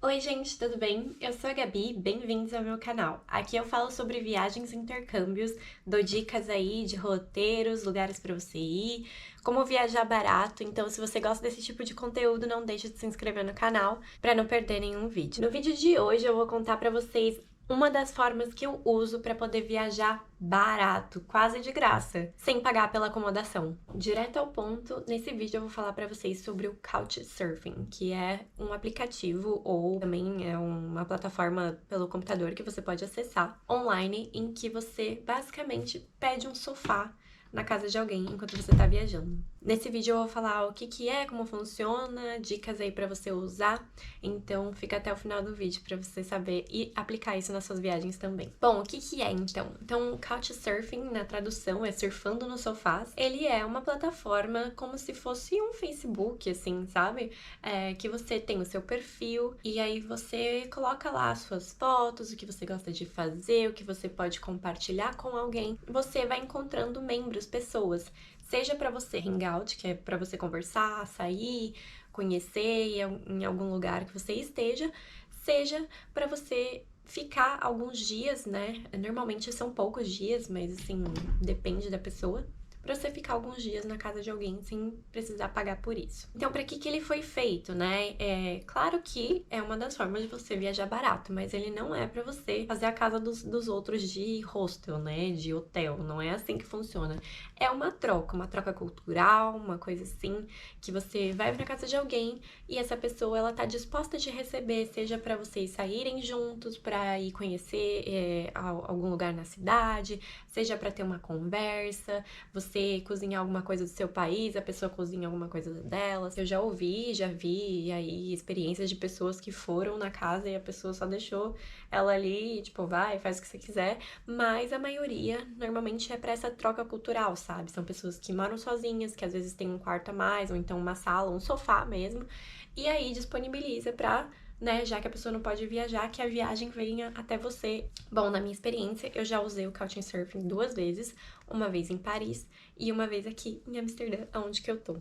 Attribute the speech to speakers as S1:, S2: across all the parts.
S1: Oi gente, tudo bem? Eu sou a Gabi, bem-vindos ao meu canal. Aqui eu falo sobre viagens e intercâmbios, dou dicas aí de roteiros, lugares para você ir, como viajar barato, então se você gosta desse tipo de conteúdo, não deixe de se inscrever no canal para não perder nenhum vídeo. No vídeo de hoje eu vou contar para vocês uma das formas que eu uso para poder viajar barato, quase de graça, sem pagar pela acomodação. Direto ao ponto, nesse vídeo eu vou falar para vocês sobre o Couchsurfing, que é um aplicativo ou também é uma plataforma pelo computador que você pode acessar online, em que você basicamente pede um sofá na casa de alguém enquanto você tá viajando. Nesse vídeo eu vou falar o que é, como funciona, dicas aí pra você usar, então fica até o final do vídeo pra você saber e aplicar isso nas suas viagens também. Bom, o que é então? Então, Couchsurfing, na tradução, é surfando no sofás. Ele é uma plataforma como se fosse um Facebook, assim, sabe? Que você tem o seu perfil e aí você coloca lá as suas fotos, o que você gosta de fazer, o que você pode compartilhar com alguém. Você vai encontrando membros, pessoas, seja para você hangout, que é para você conversar, sair, conhecer em algum lugar que você esteja, seja para você ficar alguns dias, né? Normalmente são poucos dias, mas assim, depende da pessoa. Pra você ficar alguns dias na casa de alguém sem precisar pagar por isso. Então, pra que ele foi feito, né? Claro que é uma das formas de você viajar barato, mas ele não é pra você fazer a casa dos outros de hostel, né? De hotel. Não é assim que funciona. É uma troca cultural, uma coisa assim, que você vai pra casa de alguém e essa pessoa, ela tá disposta a te receber, seja pra vocês saírem juntos, pra ir conhecer algum lugar na cidade, seja pra ter uma conversa, você cozinhar alguma coisa do seu país, a pessoa cozinha alguma coisa delas. Eu já vi aí experiências de pessoas que foram na casa e a pessoa só deixou ela ali, tipo, vai, faz o que você quiser, mas a maioria normalmente é pra essa troca cultural, sabe? São pessoas que moram sozinhas, que às vezes tem um quarto a mais, ou então uma sala, um sofá mesmo, e aí disponibiliza pra, né, já que a pessoa não pode viajar, que a viagem venha até você. Bom, na minha experiência, eu já usei o Couchsurfing 2 vezes, uma vez em Paris e uma vez aqui em Amsterdã, onde que eu tô.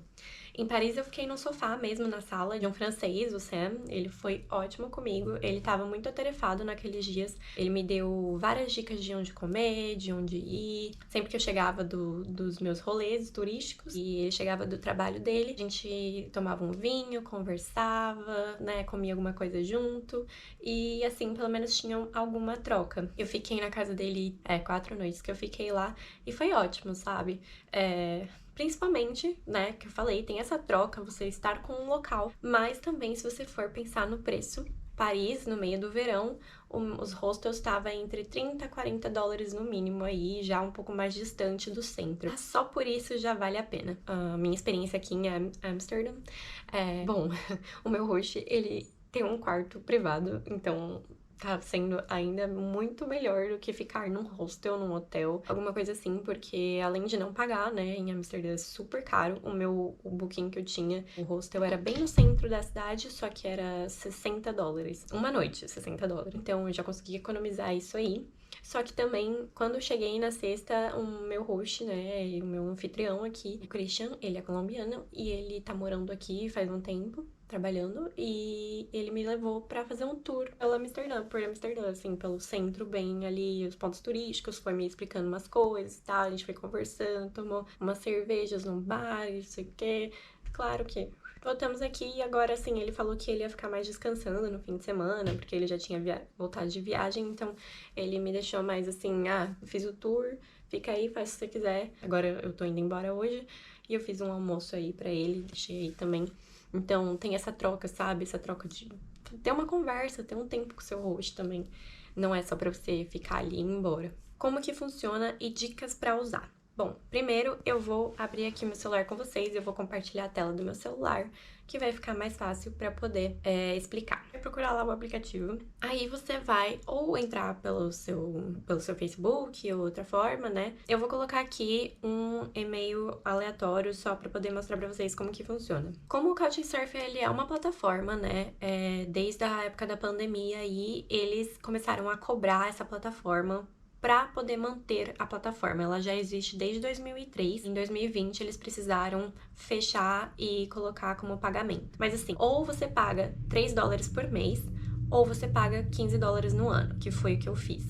S1: Em Paris eu fiquei no sofá mesmo, na sala de um francês, o Sam, ele foi ótimo comigo, ele tava muito atarefado naqueles dias, ele me deu várias dicas de onde comer, de onde ir, sempre que eu chegava dos meus rolês turísticos e ele chegava do trabalho dele, a gente tomava um vinho, conversava, né, comia alguma coisa junto e assim, pelo menos tinha alguma troca. Eu fiquei na casa dele 4 noites que eu fiquei lá e foi ótimo, sabe? Principalmente, né, que eu falei, tem essa troca, você estar com um local, mas também se você for pensar no preço, Paris, no meio do verão, os hostels estavam entre 30 a 40 dólares no mínimo aí, já um pouco mais distante do centro. Só por isso já vale a pena. A minha experiência aqui em Amsterdã, bom, o meu host, ele tem um quarto privado, então tá sendo ainda muito melhor do que ficar num hostel, num hotel, alguma coisa assim, porque além de não pagar, né, em Amsterdã é super caro, o booking que eu tinha, o hostel era bem no centro da cidade, só que era 60 dólares. Uma noite, 60 dólares. Então eu já consegui economizar isso aí. Só que também, quando eu cheguei na sexta, o meu host, né, o meu anfitrião aqui, o Christian, ele é colombiano e ele tá morando aqui faz um tempo, trabalhando, e ele me levou pra fazer um tour por Amsterdã, assim, pelo centro, bem ali, os pontos turísticos, foi me explicando umas coisas e tal, a gente foi conversando, tomou umas cervejas num bar, não sei o quê. Claro que voltamos aqui e agora, assim, ele falou que ele ia ficar mais descansando no fim de semana, porque ele já tinha voltado de viagem, então ele me deixou mais assim, fiz o tour, fica aí, faz o que você quiser. Agora eu tô indo embora hoje e eu fiz um almoço aí pra ele, deixei aí também. Então tem essa troca, sabe? Essa troca de ter uma conversa, ter um tempo com o seu host também. Não é só pra você ficar ali e ir embora. Como que funciona e dicas pra usar? Bom, primeiro eu vou abrir aqui meu celular com vocês, eu vou compartilhar a tela do meu celular, que vai ficar mais fácil para poder explicar. Vai procurar lá o aplicativo, aí você vai ou entrar pelo seu Facebook ou outra forma, né? Eu vou colocar aqui um e-mail aleatório só para poder mostrar para vocês como que funciona. Como o Couchsurfing, ele é uma plataforma, né? Desde a época da pandemia aí, eles começaram a cobrar essa plataforma para poder manter a plataforma. Ela já existe desde 2003. Em 2020, eles precisaram fechar e colocar como pagamento. Mas assim, ou você paga 3 dólares por mês, ou você paga $15 no ano, que foi o que eu fiz.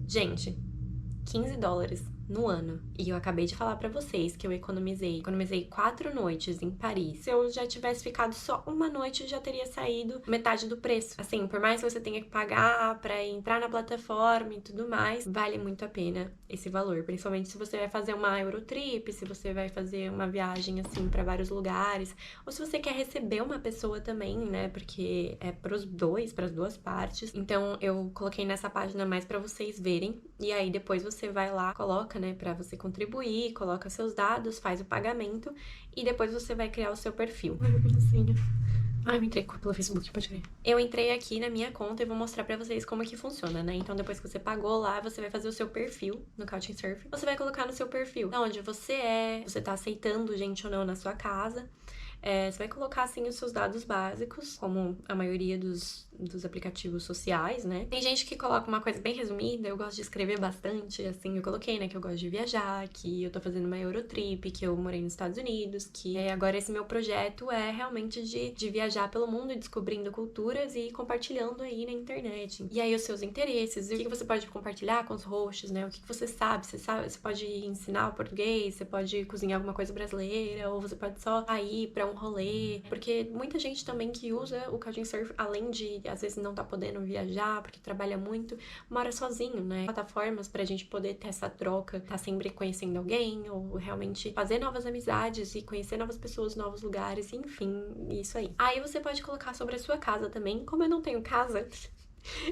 S1: Gente, $15 no ano. E eu acabei de falar pra vocês que eu economizei 4 noites em Paris. Se eu já tivesse ficado só uma noite, já teria saído metade do preço. Assim, por mais que você tenha que pagar pra entrar na plataforma e tudo mais, vale muito a pena esse valor. Principalmente se você vai fazer uma Eurotrip, se você vai fazer uma viagem, assim, pra vários lugares. Ou se você quer receber uma pessoa também, né? Porque é pras duas partes. Então, eu coloquei nessa página mais pra vocês verem. E aí, depois você vai lá, coloca, né, pra você contribuir, coloca seus dados, faz o pagamento e depois você vai criar o seu perfil. Ai, eu entrei pelo Facebook, pode ver. Eu entrei aqui na minha conta e vou mostrar pra vocês como que funciona, né? Então, depois que você pagou lá, você vai fazer o seu perfil no Couchsurfing. Você vai colocar no seu perfil onde você tá aceitando gente ou não na sua casa. Você vai colocar, assim, os seus dados básicos, como a maioria dos aplicativos sociais, né? Tem gente que coloca uma coisa bem resumida, eu gosto de escrever bastante, assim, eu coloquei, né, que eu gosto de viajar, que eu tô fazendo uma Eurotrip, que eu morei nos Estados Unidos, que agora esse meu projeto é realmente de viajar pelo mundo, descobrindo culturas e compartilhando aí na internet. E aí os seus interesses, o que você pode compartilhar com os hosts, né? O que você sabe, você pode ensinar o português, você pode cozinhar alguma coisa brasileira, ou você pode só ir pra um rolê, porque muita gente também que usa o Couchsurfing, além de às vezes não tá podendo viajar porque trabalha muito, mora sozinho, né? Plataformas pra gente poder ter essa troca, tá sempre conhecendo alguém, ou realmente fazer novas amizades e conhecer novas pessoas, novos lugares, enfim, isso aí. Aí você pode colocar sobre a sua casa também. Como eu não tenho casa,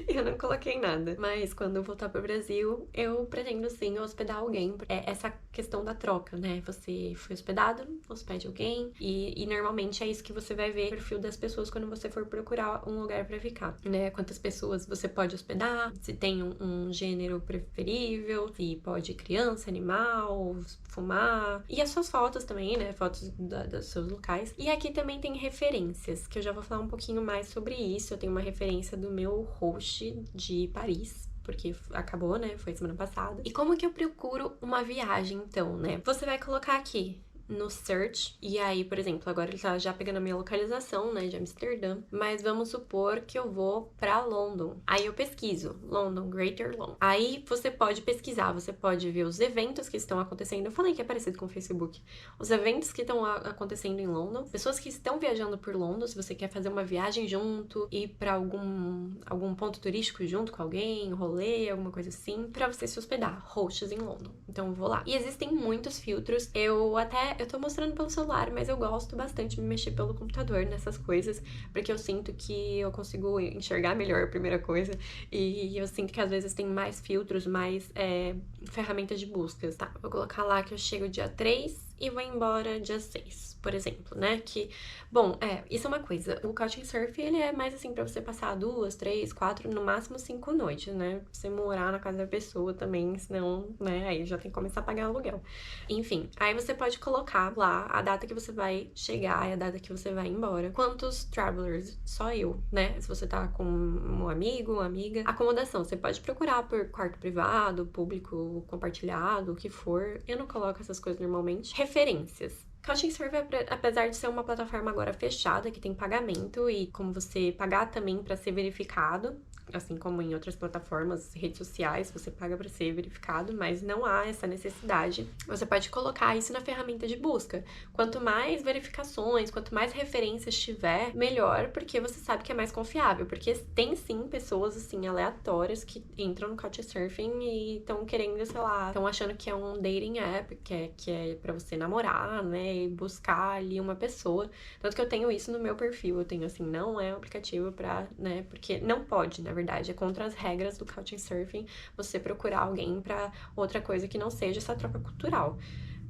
S1: eu não coloquei nada. Mas quando eu voltar pro Brasil, eu pretendo sim hospedar alguém. É essa questão da troca, né? Você foi hospedado, hospede alguém. E normalmente é isso que você vai ver no perfil das pessoas quando você for procurar um lugar pra ficar, né? Quantas pessoas você pode hospedar, se tem um gênero preferível, se pode criança, animal, fumar. E as suas fotos também, né? Fotos dos seus locais. E aqui também tem referências, que eu já vou falar um pouquinho mais sobre isso. Eu tenho uma referência do meu host de Paris, porque acabou, né? Foi semana passada. E como que eu procuro uma viagem, então, né? Você vai colocar aqui no search, e aí, por exemplo, agora ele tá já pegando a minha localização, né, de Amsterdã, mas vamos supor que eu vou pra London. Aí eu pesquiso, London, Greater London. Aí você pode pesquisar, você pode ver os eventos que estão acontecendo. Eu falei que é parecido com o Facebook. Os eventos que estão acontecendo em London, pessoas que estão viajando por London, se você quer fazer uma viagem junto, ir pra algum ponto turístico junto com alguém, rolê, alguma coisa assim, pra você se hospedar, hosts em London. Então eu vou lá. E existem muitos filtros, eu tô mostrando pelo celular, mas eu gosto bastante de me mexer pelo computador nessas coisas, porque eu sinto que eu consigo enxergar melhor a primeira coisa, e eu sinto que às vezes tem mais filtros, mais ferramentas de buscas, tá? Vou colocar lá que eu chego dia 3 e vou embora dia 6, por exemplo, né? Que, bom, isso é uma coisa. O Couchsurfing, ele é mais assim pra você passar 2, 3, 4, no máximo 5 noites, né? Pra você morar na casa da pessoa também, senão, né? Aí já tem que começar a pagar aluguel. Enfim, aí você pode colocar lá a data que você vai chegar e a data que você vai embora. Quantos travelers? Só eu, né? Se você tá com um amigo, uma amiga. Acomodação, você pode procurar por quarto privado, público compartilhado, o que for. Eu não coloco essas coisas normalmente. Referências. Couchsurfing, apesar de ser uma plataforma agora fechada, que tem pagamento e como você pagar também para ser verificado, assim como em outras plataformas, redes sociais, você paga para ser verificado, mas não há essa necessidade. Você pode colocar isso na ferramenta de busca. Quanto mais verificações, quanto mais referências tiver, melhor, porque você sabe que é mais confiável. Porque tem sim pessoas assim aleatórias que entram no Couchsurfing e estão querendo, sei lá, estão achando que é um dating app, que é para você namorar, né, e buscar ali uma pessoa. Tanto que eu tenho isso no meu perfil, eu tenho assim, não é um aplicativo pra, né, porque não pode, na verdade, é contra as regras do Couchsurfing você procurar alguém pra outra coisa que não seja essa troca cultural.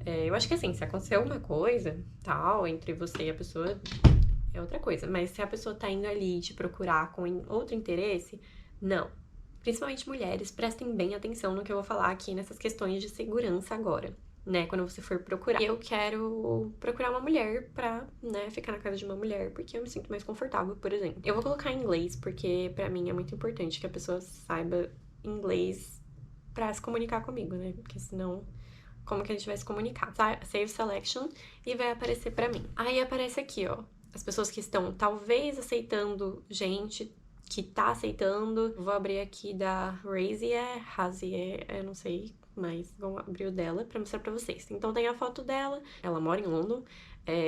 S1: Eu acho que assim, se acontecer uma coisa, tal, entre você e a pessoa, é outra coisa. Mas se a pessoa tá indo ali te procurar com outro interesse, não. Principalmente mulheres, prestem bem atenção no que eu vou falar aqui nessas questões de segurança agora, né? Quando você for procurar. Eu quero procurar uma mulher pra, né, ficar na casa de uma mulher, porque eu me sinto mais confortável, por exemplo. Eu vou colocar em inglês, porque pra mim é muito importante que a pessoa saiba inglês pra se comunicar comigo, né? Porque senão, como que a gente vai se comunicar? Save Selection e vai aparecer pra mim. Aí aparece aqui, ó, as pessoas que estão talvez aceitando gente que tá aceitando. Vou abrir aqui da Razier, eu não sei, mas vamos abrir o dela pra mostrar pra vocês. Então tem a foto dela, ela mora em London,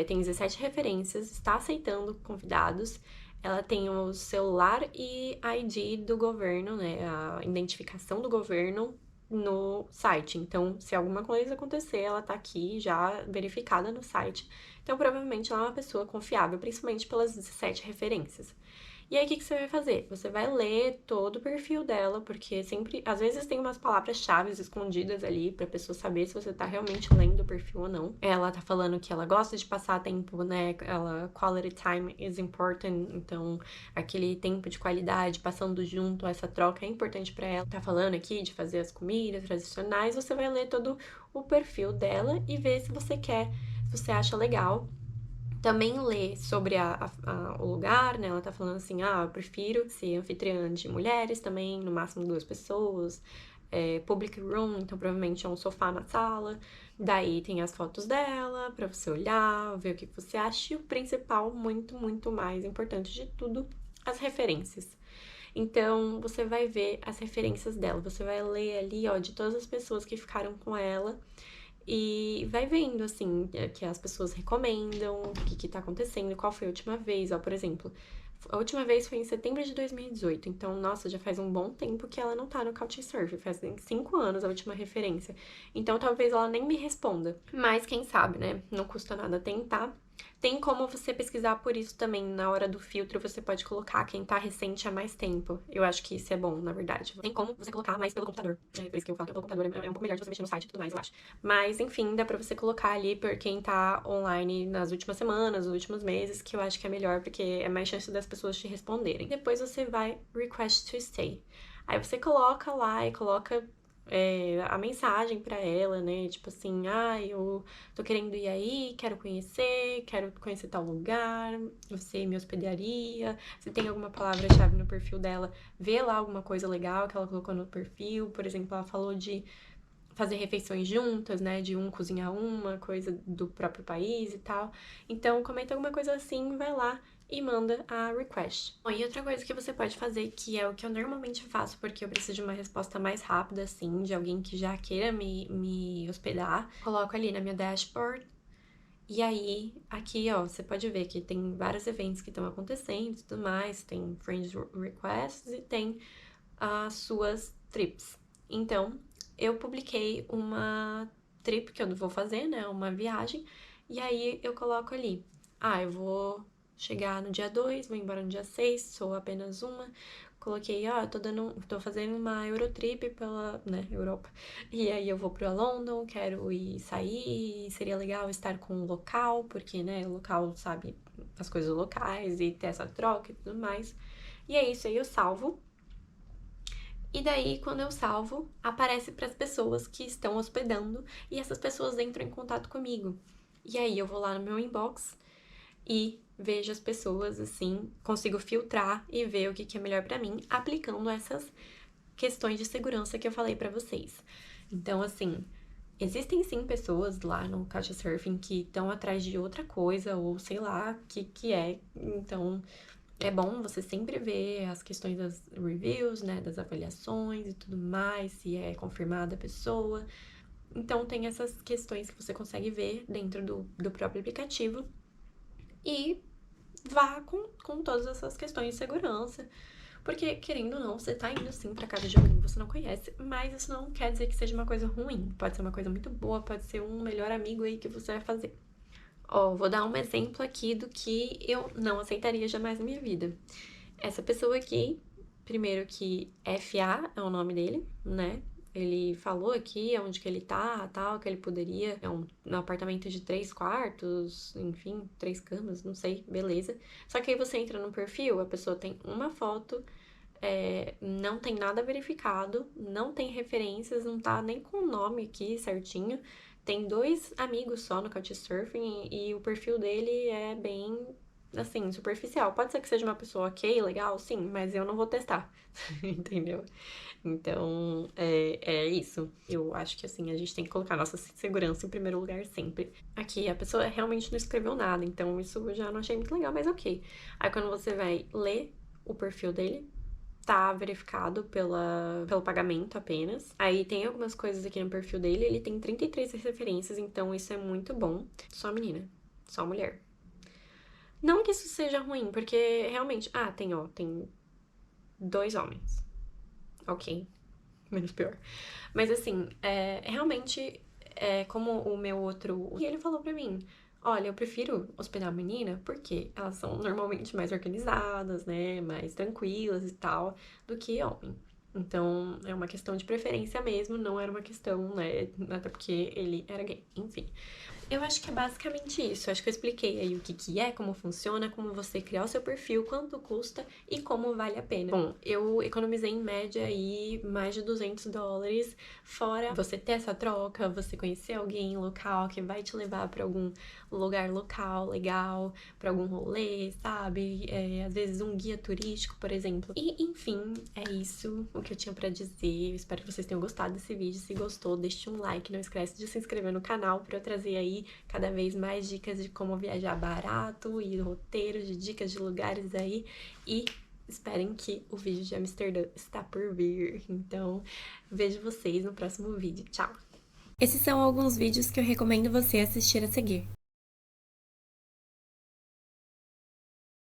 S1: tem 17 referências, está aceitando convidados. Ela tem o celular e ID do governo, né? A identificação do governo no site. Então, se alguma coisa acontecer, ela tá aqui já verificada no site. Então, provavelmente ela é uma pessoa confiável, principalmente pelas 17 referências. E aí, o que você vai fazer? Você vai ler todo o perfil dela, porque sempre, às vezes tem umas palavras-chave escondidas ali pra pessoa saber se você tá realmente lendo o perfil ou não. Ela tá falando que ela gosta de passar tempo, né? Quality time is important, então aquele tempo de qualidade, passando junto, essa troca é importante pra ela. Tá falando aqui de fazer as comidas tradicionais, você vai ler todo o perfil dela e ver se você quer, se você acha legal. Também lê sobre o lugar, né? Ela tá falando assim, eu prefiro ser anfitriã de mulheres também, no máximo 2 pessoas. Public room, então provavelmente é um sofá na sala. Daí tem as fotos dela pra você olhar, ver o que você acha. E o principal, muito, muito mais importante de tudo, as referências. Então, você vai ver as referências dela, você vai ler ali, ó, de todas as pessoas que ficaram com ela e vai vendo, assim, que as pessoas recomendam, o que tá acontecendo, qual foi a última vez, ó, por exemplo. A última vez foi em setembro de 2018, então, nossa, já faz um bom tempo que ela não tá no Couchsurfing, faz 5 anos a última referência. Então, talvez ela nem me responda. Mas, quem sabe, né? Não custa nada tentar. Tem como você pesquisar por isso também. Na hora do filtro, você pode colocar quem tá recente há mais tempo. Eu acho que isso é bom, na verdade. Tem como você colocar mais pelo computador. É por isso que eu falo que pelo computador é um pouco melhor de você mexer no site e tudo mais, eu acho. Mas, enfim, dá pra você colocar ali por quem tá online nas últimas semanas, nos últimos meses, que eu acho que é melhor, porque é mais chance das pessoas te responderem. Depois você vai request to stay. Aí você coloca lá e coloca a mensagem pra ela, né? Tipo assim, eu tô querendo ir aí, quero conhecer tal lugar, você me hospedaria. Se tem alguma palavra-chave no perfil dela, vê lá alguma coisa legal que ela colocou no perfil. Por exemplo, ela falou de fazer refeições juntas, né? De um cozinhar uma coisa do próprio país e tal. Então, comenta alguma coisa assim, vai lá e manda a request. Bom, e outra coisa que você pode fazer, que é o que eu normalmente faço, porque eu preciso de uma resposta mais rápida, assim, de alguém que já queira me hospedar, coloco ali na minha dashboard. E aí, aqui, ó, você pode ver que tem vários eventos que estão acontecendo e tudo mais, tem friends requests e tem as suas trips. Então, eu publiquei uma trip que eu vou fazer, né, uma viagem, e aí eu coloco ali, eu vou chegar no dia 2, vou embora no dia 6, sou apenas uma. Coloquei, tô fazendo uma Eurotrip pela, né, Europa. E aí eu vou pra London, quero ir sair, seria legal estar com o local, porque, né, o local sabe as coisas locais e ter essa troca e tudo mais. E é isso, aí eu salvo. E daí, quando eu salvo, aparece para as pessoas que estão hospedando e essas pessoas entram em contato comigo. E aí eu vou lá no meu inbox e vejo as pessoas assim, consigo filtrar e ver o que é melhor para mim, aplicando essas questões de segurança que eu falei para vocês. Então, assim, existem sim pessoas lá no Couchsurfing que estão atrás de outra coisa, ou sei lá o que é. Então, é bom você sempre ver as questões das reviews, né, das avaliações e tudo mais, se é confirmada a pessoa. Então, tem essas questões que você consegue ver dentro do próprio aplicativo e vá com todas essas questões de segurança. Porque, querendo ou não, você tá indo sim pra casa de alguém que você não conhece, mas isso não quer dizer que seja uma coisa ruim. Pode ser uma coisa muito boa, pode ser um melhor amigo aí que você vai fazer. Ó, vou dar um exemplo aqui do que eu não aceitaria jamais na minha vida. Essa pessoa aqui, primeiro que FA é o nome dele, né? Ele falou aqui onde que ele tá, tal, que ele poderia. É um apartamento de 3 quartos, enfim, 3 camas, não sei, beleza. Só que aí você entra no perfil, a pessoa tem uma foto, não tem nada verificado, não tem referências, não tá nem com o nome aqui certinho. Tem 2 amigos só no Couchsurfing e o perfil dele é bem, assim, superficial. Pode ser que seja uma pessoa ok, legal, sim, mas eu não vou testar, entendeu? Então, é isso. Eu acho que, assim, a gente tem que colocar nossa segurança em primeiro lugar sempre. Aqui, a pessoa realmente não escreveu nada, então isso eu já não achei muito legal, mas ok. Aí, quando você vai ler o perfil dele, tá verificado pelo pagamento apenas. Aí tem algumas coisas aqui no perfil dele, ele tem 33 referências, então isso é muito bom. Só menina, só mulher. Não que isso seja ruim, porque realmente... Ah, tem 2 homens. Ok, menos pior. Mas assim, realmente, como o meu outro... E ele falou pra mim, olha, eu prefiro hospedar menina porque elas são normalmente mais organizadas, né? Mais tranquilas e tal, do que homem. Então, é uma questão de preferência mesmo, não era uma questão, né? Até porque ele era gay, enfim. Eu acho que é basicamente isso. Acho que eu expliquei aí o que que é, como funciona, como você criar o seu perfil, quanto custa e como vale a pena. Bom, eu economizei em média aí mais de US$ 200, fora você ter essa troca, você conhecer alguém local que vai te levar pra algum lugar local, legal, pra algum rolê, sabe? Às vezes um guia turístico, por exemplo. E, enfim, é isso o que eu tinha pra dizer. Eu espero que vocês tenham gostado desse vídeo. Se gostou, deixe um like, não esquece de se inscrever no canal pra eu trazer aí cada vez mais dicas de como viajar barato e roteiros de dicas de lugares aí. E esperem que o vídeo de Amsterdã está por vir. Então, vejo vocês no próximo vídeo. Tchau! Esses são alguns vídeos que eu recomendo você assistir a seguir.